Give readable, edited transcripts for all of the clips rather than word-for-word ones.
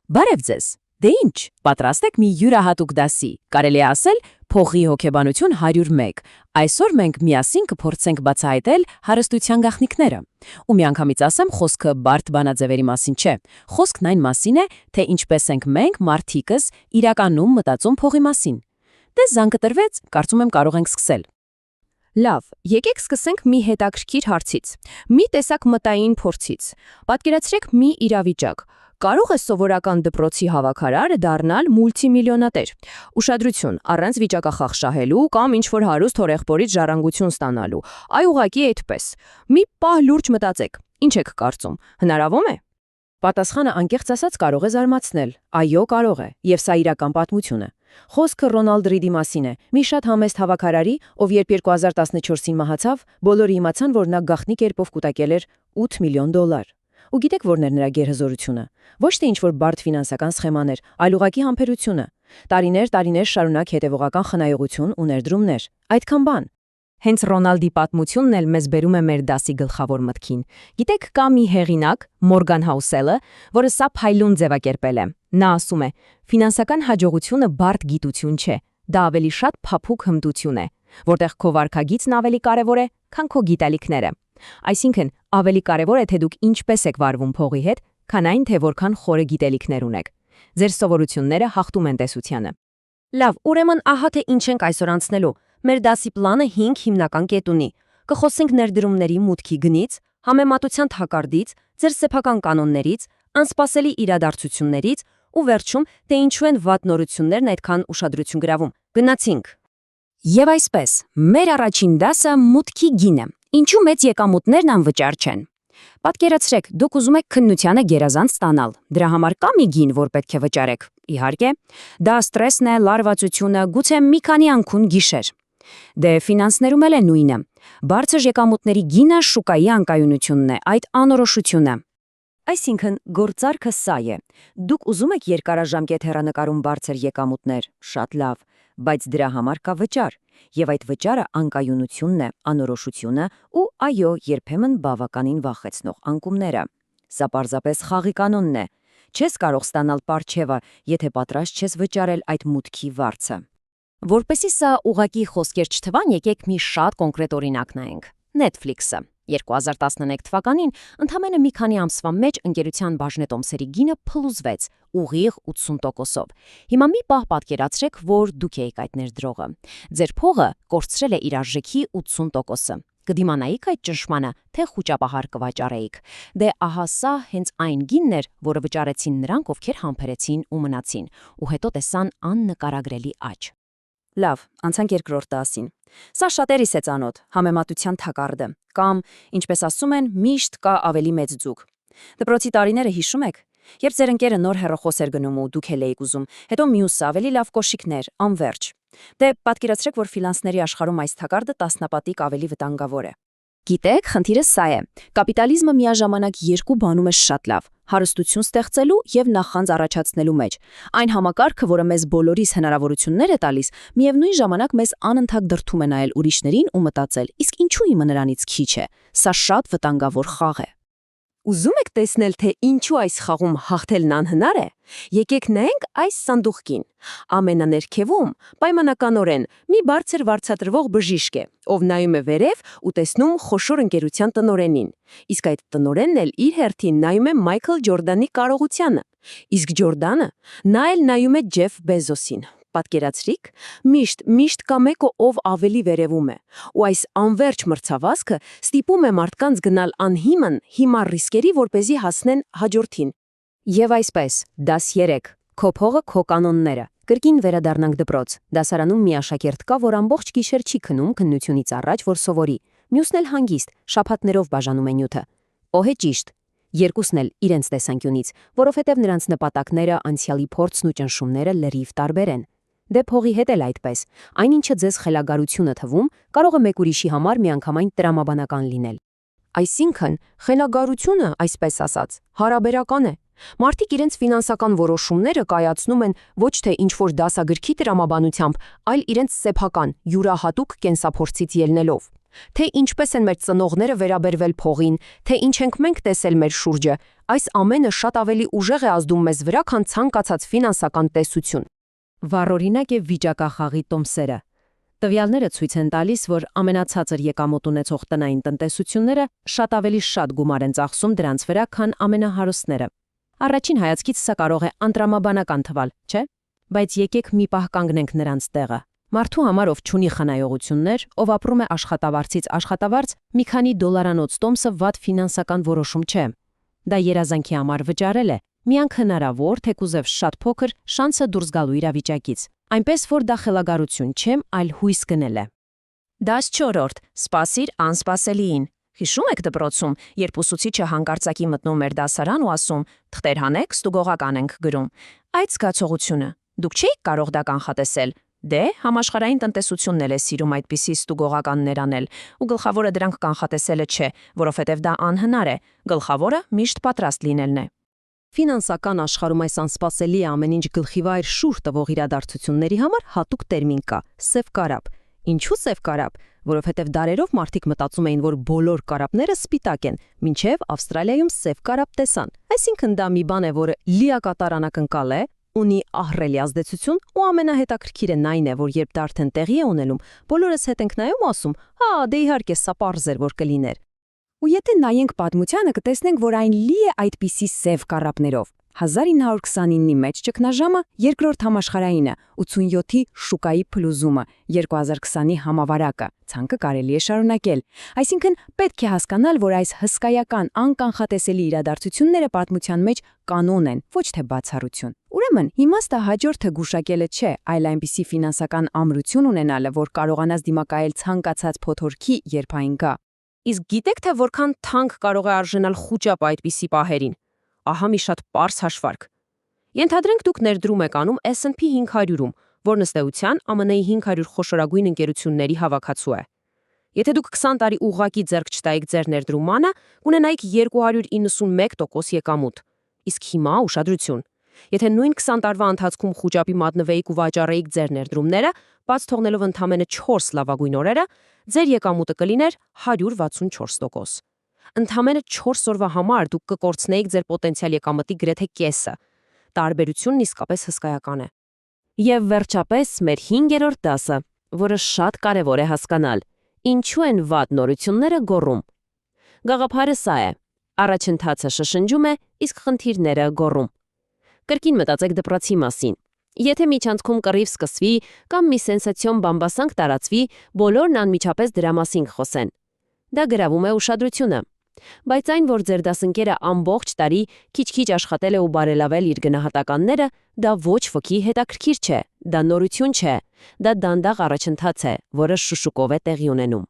Բարև ձեզ։ Դե ինչ, պատրաստ եք մի յուրահատուկ դասի, կարելի է ասել փողի հոգեբանություն 101։ Այսօր մենք միասին կփորձենք բացահայտել հարստության գաղտնիքները։ Ու միանգամից ասեմ, խոսքը բարդ բանաձևերի մասին չէ։ Խոսքն այն մասին է, թե ինչպես ենք մենք մարդիկս իրականում մտածում փողի մասին։ Դե զանգը տրվեց, կարծում եմ կարող ենք սկսել։ Լավ, եկեք սկսենք մի հետաքրքիր հարցից։ Մի տեսակ մտային փորձից։ Պատկերացրեք մի իրավիճակ։ Կարող է սովորական դպրոցի հավաքարարը դառնալ մուլտիմիլիոնատեր։ Ուշադրություն, առանց վիճակախախշահելու կամ ինչ-որ հարուստ հորեղբորից ժառանգություն ստանալու։ Այ ուղղակի այդպես։ Մի պահ լուրջ մտածեք։ Ինչ եք կարծում։ Հնարավոր է։ Պատասխանը անկեղծ ասած կարող է զարմացնել։ Այո, կարող է, եւ սա իրական պատմություն է։ Խոսքը Ռոնալդ Ռիդի մասին է։ Մի շատ համեստ հավաքարարի, ով երբ 2014-ին մահացավ, բոլորը իմացան, որ նա գաղտնի կերպով կուտակել էր $8 միլիոն։ Ու գիտեք որն էր նրա գերհզորությունը։ Ոչ թե ինչ-որ բարդ ֆինանսական սխեմաներ, այլ ուղղակի համբերությունը։ Տարիներ շարունակ հետևողական խնայողություն ու ներդրումներ։ Այդքան բան։ Հենց Ռոնալդի պատմությունն էլ մեզ բերում է մեր դասի գլխավոր մտքին։ Գիտեք, կա մի հեղինակ, Մորգան Հաուսելը, որը սա փայլուն ձևակերպել է։ Նա ասում է. «Ֆինանսական հաջողությունը բարդ գիտություն չէ, դա ավելի շատ փափուկ հմտություն է, որտեղ քո վարքագիծն ավելի կարևոր է, քան քո գիտելիքները։ Այսինքն, ավելի կարևոր է, թե դուք ինչպես եք վարվում փողի հետ, քան այն, թե որքան խորը գիտելիքներ ունեք։ Ձեր սովորությունները հաղթում են տեսությանը»։ Լավ, ուրեմն ահա թե ինչ ենք այսօր անցնելու։ Մեր դասի պլանը 5 հիմնական կետ ունի։ Կխոսենք ներդրումների մուտքի գնից, համեմատության թակարդից, ձեր սեփական կանոններից, անսպասելի իրադարձություններից ու վերջում, թե ինչու են վատ նորություններն այդքան ուշադրություն գրավում։ Գնացինք։ Եվ այսպես, մեր առաջին դասը մուտքի գինը։ Ինչու մեծ եկամուտներն անվճար չեն։ Պատկերացրեք, դուք ուզում եք քննությանը գերազանց ստանալ։ Դրա համար կա մի գին, որ պետք է վճարեք։ Իհարկե, դա ստրեսն է, լարվածությունը, գուցե մի քանի անքուն գիշեր։ Դե ֆինանսներում էլ է նույնը։ Բարձր եկամուտների գինը շուկայի անկայունությունն է, այդ անորոշությունը։ Այսինքն, գործարքը սա է։ Դուք ուզում եք երկարաժամկետ հեռանկարում բարձր եկամուտներ, շատ լավ, բայց դրա համար կա վճար, եւ այդ վճարը անկայունությունն է, անորոշությունը ու այո, երբեմն բավականին վախեցնող անկումները։ Սա պարզապես խաղի կանոնն է։ Չես կարող ստանալ պարչևը, եթե պատրաստ չես վճարել այդ մուտքի վարձը։ Որպեսզի սա ուղղակի խոսքեր չթվան, եկեք մի շատ կոնկրետ օրինակ նայենք։ Netflix-ը 2011 թվականին ընդամենը մի քանի ամսվա մեջ ընկերության բաժնետոմսերի գինը փլուզվեց ուղիղ 80%-ով։ Հիմա մի պահ պատկերացրեք, որ դուք եք այդ ներդրողը։ Ձեր փողը կորցրել է իր արժեքի 80%-ը։ Կդիմանայիք այդ ճնշմանը, թե խուճապահար կվաճառեիք։ Դե ահա սա հենց այն գինն էր, որը վճարեցին նրանք, ովքեր համբերեցին ու մնացին, ու հետո տեսան աննկարագրելի աճ։ Լավ, անցանք երկրորդ դասին։ Սա շատերիս է ծանոթ, համեմատության թակարդը, կամ, ինչպես ասում են, միշտ կա ավելի մեծ ձուկ։ Դպրոցի տարիները հիշում եք։ Երբ ձեր ընկերը նոր հեռախոս էր գնում ու դուք էլ էիք ուզում, հետո մյուսը ավելի լավ կոշիկներ, անverջ։ Դե պատկերացրեք, որ ֆինանսների աշխարհում այս թակարդը տասնապատիկ ավելի վտանգավոր է։ Գիտեք, խնդիրը սա է։ Կապիտալիզմը միաժամանակ երկու բանում է շատ լավ՝ հարստություն ստեղծելու եւ նախանձ առաջացնելու մեջ։ Այն համակարգը, որը մեզ բոլորիս հնարավորություններ է տալիս, միևնույն ժամանակ մեզ անընդհատ դրդում է նայել ուրիշներին ու մտածել. իսկ ինչու իմը նրանից քիչ է։ Սա շատ վտանգավոր խաղ է։ Ուզում եք տեսնել, թե ինչու այս խաղում հաղթելն անհնար է։ Եկեք նայենք այս սանդուղքին։ Ամենաներքևում պայմանականորեն մի բարձր վարձատրվող բժիշկ է, ով նայում է վերև ու տեսնում խոշոր ընկերության տնօրենին։ Իսկ այդ տնօրենն էլ իր հերթին նայում է Մայքլ Ջորդանի կարողությանը։ Իսկ Ջորդանը նա էլ նայում է Ջեֆ Բեզոսին։ Պատկերացրիք, միշտ կա մեկը, ով ավելի վերևում է, ու այս անverջ մրցավազքը ստիպում է մարդկանց գնալ անհիմն հիմար ռիսկերի, որպեսզի հասնեն հաջորդին։ Եվ այսպես, դաս 3. Քո փողը, քո կանոնները։ Կրկին վերադառնանք դպրոց։ Դասարանում մի աշակերտ կա, որ ամբողջ գիշեր չի քնում քննությունից առաջ, որ սովորի։ Մյուսն էլ հանգիստ, շաբաթներով բաժանում է նյութը։ Ո՞վ է ճիշտ։ Երկուսն էլ իրենց տեսանկյունից, որովհետև նրանց նպատակները, անցյալի փորձն ու ճնշումները լրիվ տարբեր են։ Դե փողի հետ էլ այդպես։ Այնինչը ձեզ խելագարություն է թվում, կարող է մեկ ուրիշի համար միանգամայն տրամաբանական լինել։ Այսինքն, խելագարությունը, այսպես ասած, հարաբերական է։ Մարդիկ իրենց ֆինանսական որոշումները կայացնում են ոչ թե ինչ-որ դասագրքի տրամաբանությամբ, այլ իրենց սեփական, յուրահատուկ կենսափորձից ելնելով։ Թե ինչպես են մեր ծնողները վերաբերվել փողին, թե ինչ ենք մենք տեսել մեր շուրջը, այս ամենը շատ ավելի ուժեղ է ազդում մեզ վրա, քան ցանկացած ֆինանսական տեսություն։ Վառօրինակ է վիճակախաղի տոմսերը։ Տվյալները ցույց են տալիս, որ ամենացածր եկամուտ ունեցող տնային տնտեսությունները շատ ավելի շատ գումար են ծախսում դրանց վրա, քան ամենահարուստները։ Առաջին հայացքից սա կարող է անտրամաբանական թվալ, չէ՞։ Բայց եկեք մի պահ կանգնենք նրանց տեղը։ Մարդու համար, ով չունի խնայողություններ, ով ապրում է աշխատավարձից աշխատավարձ, մի քանի դոլարանոց տոմսը վատ ֆինանսական որոշում չէ։ Դա երազանքի համար վճարել է, միանք հնարավոր, թեկուզև շատ փոքր շանսը դուրս գալու իրավիճակից, այնպես որ դա խելագարություն չէ, այլ հույս գնել է։ 14. Սպասիր անսպասելիին։ Հիշում եք դպրոցում, երբ ուսուցիչը հանկարծակի մտնում էր դասարան ու ասում. «Թղթեր հանեք, ստուգողական ենք գրում»։ Այդ զգացողությունը դուք չէիք կարող դա կանխատեսել։ Դե, համաշխարհային տնտեսությունն էլ է սիրում այդպիսի ստուգողականներ անել, ու գլխավորը դրանք կանխատեսելը չէ, որովհետև դա անհնար է։ Գլխավորը միշտ պատրաստ լինելն է։ Ֆինանսական աշխարհում այս անսպասելի ամեն ինչ գլխիվայր շուռ տվող իրադարձությունների համար հատուկ տերմին կա՝ սև կարապ։ Ինչու սև կարապ։ Որովհետև դարերով մարդիկ մտածում էին, որ բոլոր կարապները սպիտակ են, մինչև Ավստրալիայում սև կարապ տեսան։ Այսինքն դա մի բան է, որը լիակատար անակնկալ է, ունի ահռելի ազդեցություն, ու ամենահետաքրքիրն այն է, որ երբ դա արդեն տեղի է ունենում, բոլորս հետ ենք նայում ու ասում. «Հա, դե իհարկե, սա պարզ էր, որ կլիներ»։ Ու եթե նայենք պատմությանը, կտեսնենք, որ այն լի է այդպիսի սև կարապներով։ 1929-ի մեջ ճգնաժամը, երկրորդ համաշխարհայինը, 87-ի շուկայի փլուզումը, 2020-ի համավարակը, ցանկը կարելի է շարունակել։ Այսինքն պետք է հասկանալ, որ այս հսկայական անկանխատեսելի իրադարձությունները պատմության մեջ կանոն են, ոչ թե բացառություն։ Ուրեմն, իմաստը հաջորդը գուշակելը չէ, այլ այնպիսի ֆինանսական ամրություն ունենալը, որ կարողանաս դիմակայել ցանկացած փոթորքի, երբ այն գա։ Իսկ գիտեք, թե որքան թանկ կարող է արժանալ խուճապը այդպիսի պահերին։ Ահա մի շատ պարզ հաշվարկ։ Ենթադրենք դուք ներդրում եք անում S&P 500-ում, որն ըստ էության ԱՄՆ-ի 500 խոշորագույն ընկերությունների հավաքածու է։ Եթե դուք 20 տարի ուղղակի ձեռք չտայիք ձեր ներդրումանը, կունենայիք 291% եկամուտ։ Իսկ հիմա ուշադրություն։ Եթե նույն 20 տարվա ընթացքում խուճապի մատնվեիք ու վաճառեիք ձեր ներդրումները, բաց թողնելով ընդամենը 4 լավագույն օրերը, ձեր եկամուտը կլիներ 164%։ Ընդամենը 4 օրվա համար դուք կկորցնեիք ձեր պոտենցիալ եկամտի գրեթե կեսը։ Տարբերությունն իսկապես հսկայական է։ Եվ վերջապես մեր 5-րդ դասը, որը շատ կարևոր է հասկանալ. ինչու են վատ նորությունները գոռում։ Գաղափարը սա է. առաջընթացը շշնջում է, իսկ խնդիրները գոռում։ Կրկին մտածեք դպրոցի մասին։ Եթե միջանցքում կռիվ սկսվի կամ մի սենսացիոն բամբասանք տարածվի, բոլորն անմիջապես դրա մասին կխոսեն։ Դա գրավում է ուշադրությունը։ Բայց այն, որ ձեր դասընկերը ամբողջ տարի քիչ-քիչ աշխատել է ու բարելավել իր գնահատականները, դա ոչ ոքի հետաքրքիր չէ, դա նորություն չէ, դա դանդաղ առաջընթաց է, որը շուշուկով է տեղի ունենում։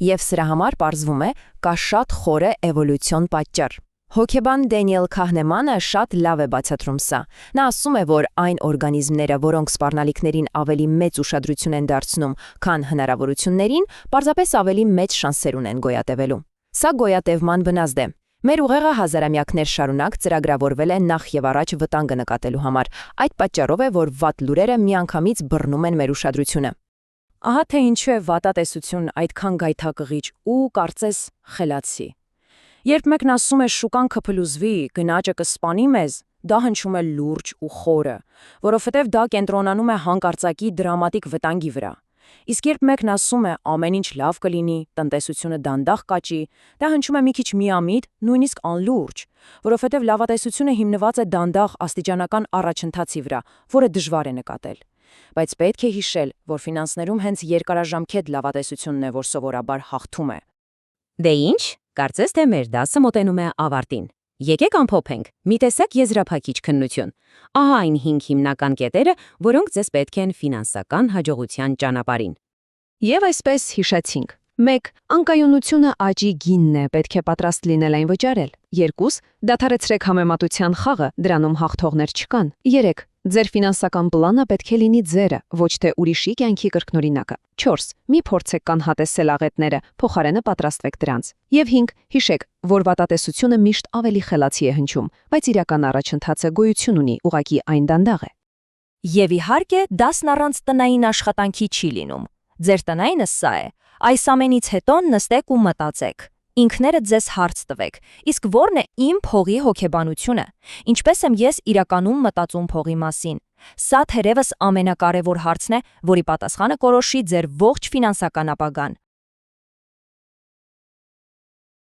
Եվ սրա համար պարզվում է, կա շատ խորը էվոլյուցիոն պատճառ։ Հոգեբան Դենիել Քահնեմանը շատ լավ է բացատրում սա։ Նա ասում է, որ այն օրգանիզմները, որոնք սպառնալիքներին ավելի մեծ ուշադրություն են դարձնում, քան հնարավորություններին, պարզապես ավելի մեծ շանսեր ունեն գոյատևելու։ Սա գոյատևման բնազդ է։ Մեր ուղեղը հազարամյակներ շարունակ ծրագրավորվել է նախ եւ առաջ վտանգը նկատելու համար։ Այդ պատճառով է, որ վատ լուրերը միանգամից բռնում են մեր ուշադրությունը։ Ահա թե ինչու է վատատեսություն այդքան գայթակղիչ ու կարծես խելացի։ Երբ մեկն ասում է շուկան կփլուզվի, գնաճը կսպանի մեզ, դա հնչում է լուրջ ու խորը, որովհետև դա կենտրոնանում է հանկարծակի դրամատիկ վտանգի վրա։ Իսկ երբ մեկն ասում է ամեն ինչ լավ կլինի, տնտեսությունը դանդաղ կաճի, դա հնչում է մի քիչ միամիտ, նույնիսկ անլուրջ, որովհետև լավատեսությունը հիմնված է դանդաղ աստիճանական առաջընթացի վրա, որը դժվար է նկատել։ Բայց պետք է հիշել, որ ֆինանսներում հենց երկարաժամկետ լավատեսությունն է, որ սովորաբար հաղթում է։ Դե ինչ, կարծես թե մեր դասը մոտենում է ավարտին։ Եկեք ամփոփենք, մի տեսակ եզրափակիչ քննություն։ Ահա այն 5 հիմնական կետերը, որոնք ձեզ պետք են ֆինանսական հաջողության ճանապարհին։ Եվ այսպես հիշեցինք. 1. Անկայունությունը աճի գինն է, պետք է պատրաստ լինել այն վճարել։ 2. Դադարեցրեք համեմատության խաղը, դրանում հաղթողներ չկան։ 3. Ձեր ֆինանսական պլանը պետք է լինի ձերը, ոչ թե ուրիշի կյանքի կրկնօրինակը։ 4. Մի փորձեք կանհատեսել աղետները, փոխարենը պատրաստվեք դրանց։ Եվ 5. Հիշեք, որ վատատեսությունը միշտ ավելի խելացի է հնչում, բայց իրական առաջընթացը գոյություն ունի, ուղղակի այն դանդաղ է։ Եվ իհարկե, դասն առանց տնային աշխատանքի չի լինում։ Ձեր տնայինը սա է։ Այս ամենից հետո նստեք ու մտածեք։ Ինքներդ ձեզ հարց տվեք. իսկ ո՞րն է իմ փողի հոգեբանությունը։ Ինչպես եմ ես իրականում մտածում փողի մասին։ Սա թերևս ամենակարևոր հարցն է, որի պատասխանը կորոշի ձեր ողջ ֆինանսական ապագան։